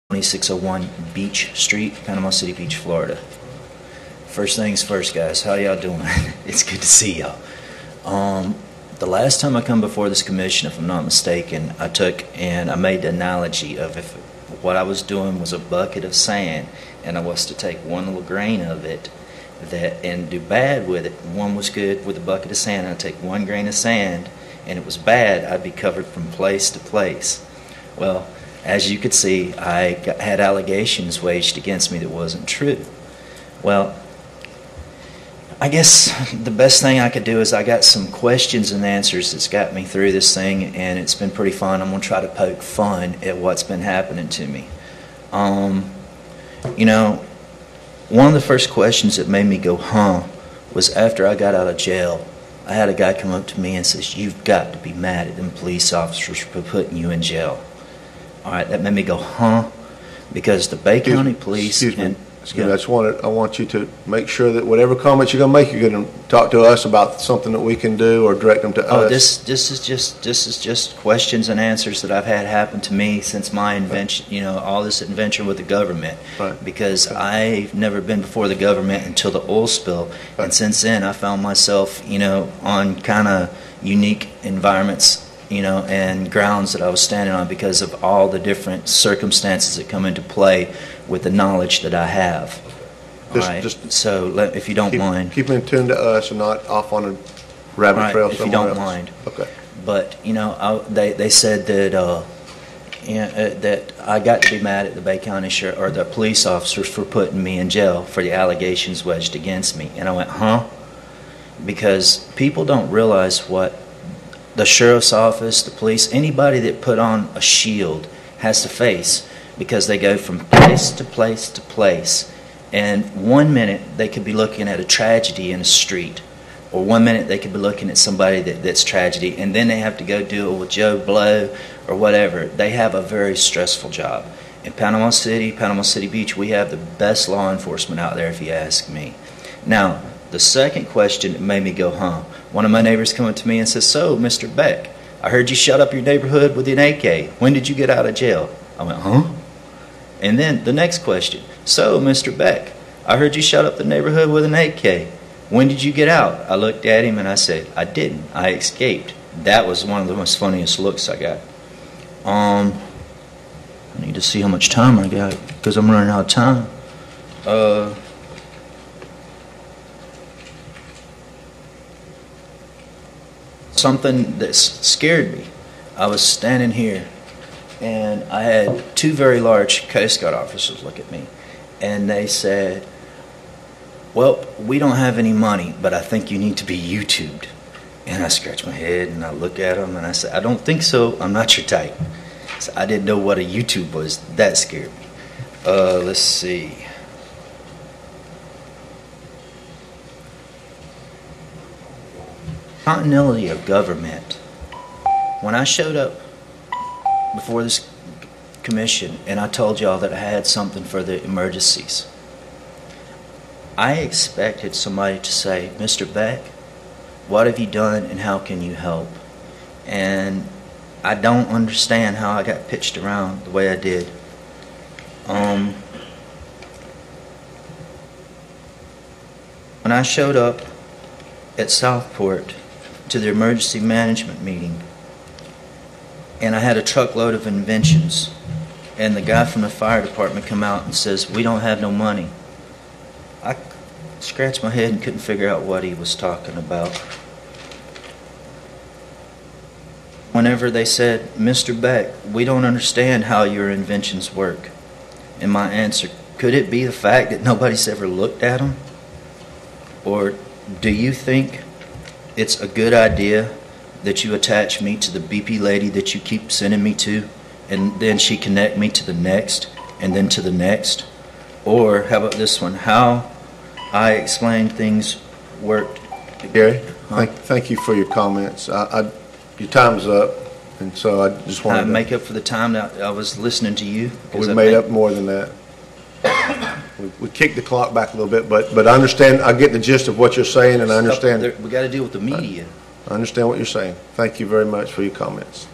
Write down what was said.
2601 Beach Street, Panama City Beach, Florida. First things first, guys. How y'all doing? It's good to see y'all. The last time I come before this commission, if I'm not mistaken, I made the analogy of if what I was doing was a bucket of sand and I was to take one little grain of it and do bad with it. One was good with a bucket of sand, and I'd take one grain of sand and it was bad, I'd be covered from place to place. Well, as you could see, I had allegations waged against me that wasn't true. Well, I guess the best thing I could do is I got some questions and answers that's got me through this thing, and it's been pretty fun. I'm going to try to poke fun at what's been happening to me. You know, one of the first questions that made me go, was after I got out of jail. I had a guy come up to me and says, "You've got to be mad at them police officers for putting you in jail." All right, that made me go, because the Bay County Police Excuse me, I want you to make sure that whatever comments you're going to make, you're going to talk to us about something that we can do or direct them to us. This is just questions and answers that I've had happen to me since my invention, you know, all this invention with the government. Right. Because I've never been before the government until the oil spill, Right. And since then I found myself, you know, on kind of unique environments, you know, and grounds that I was standing on because of all the different circumstances that come into play with the knowledge that I have. So if you don't mind. Keep in tune to us and not off on a rabbit trail somewhere else. If you don't mind. Okay. But, you know, they said that that I got to be mad at the Bay County Sheriff or the police officers for putting me in jail for the allegations wedged against me. And I went, because people don't realize what the sheriff's office, the police, anybody that put on a shield has to face, because they go from place to place to place. And one minute they could be looking at a tragedy in a street, or one minute they could be looking at somebody that's tragedy, and then they have to go deal with Joe Blow or whatever. They have a very stressful job. In Panama City Beach, we have the best law enforcement out there, if you ask me. Now, the second question that made me go, one of my neighbors came up to me and says, "So, Mr. Beck, I heard you shut up your neighborhood with an AK. When did you get out of jail?" I went, And then the next question, "So, Mr. Beck, I heard you shut up the neighborhood with an AK. When did you get out?" I looked at him and I said, "I didn't. I escaped." That was one of the most funniest looks I got. I need to see how much time I got because I'm running out of time. Something that scared me. I was standing here, and I had two very large Coast Guard officers look at me, and they said, "Well, we don't have any money, but I think you need to be YouTubed." And I scratched my head, and I look at them, and I said, "I don't think so. I'm not your type." So I didn't know what a YouTube was. That scared me. Let's see. Continuity of government. When I showed up before this commission and I told y'all that I had something for the emergencies, I expected somebody to say, "Mr. Beck, what have you done and how can you help?" And I don't understand how I got pitched around the way I did. When I showed up at Southport to the emergency management meeting, and I had a truckload of inventions, and the guy from the fire department come out and says, "We don't have no money." I scratched my head and couldn't figure out what he was talking about. Whenever they said, "Mr. Beck, we don't understand how your inventions work," and my answer, could it be the fact that nobody's ever looked at them? Or do you think it's a good idea that you attach me to the BP lady that you keep sending me to, and then she connect me to the next, and then to the next? Or how about this one? How I explain things worked. Gary, thank you for your comments. Your time's up, and so I just wanted to make up for the time that I was listening to you. We've made up more than that. We kicked the clock back a little bit, but I understand. I get the gist of what you're saying, and I understand. We got to deal with the media. I understand what you're saying. Thank you very much for your comments.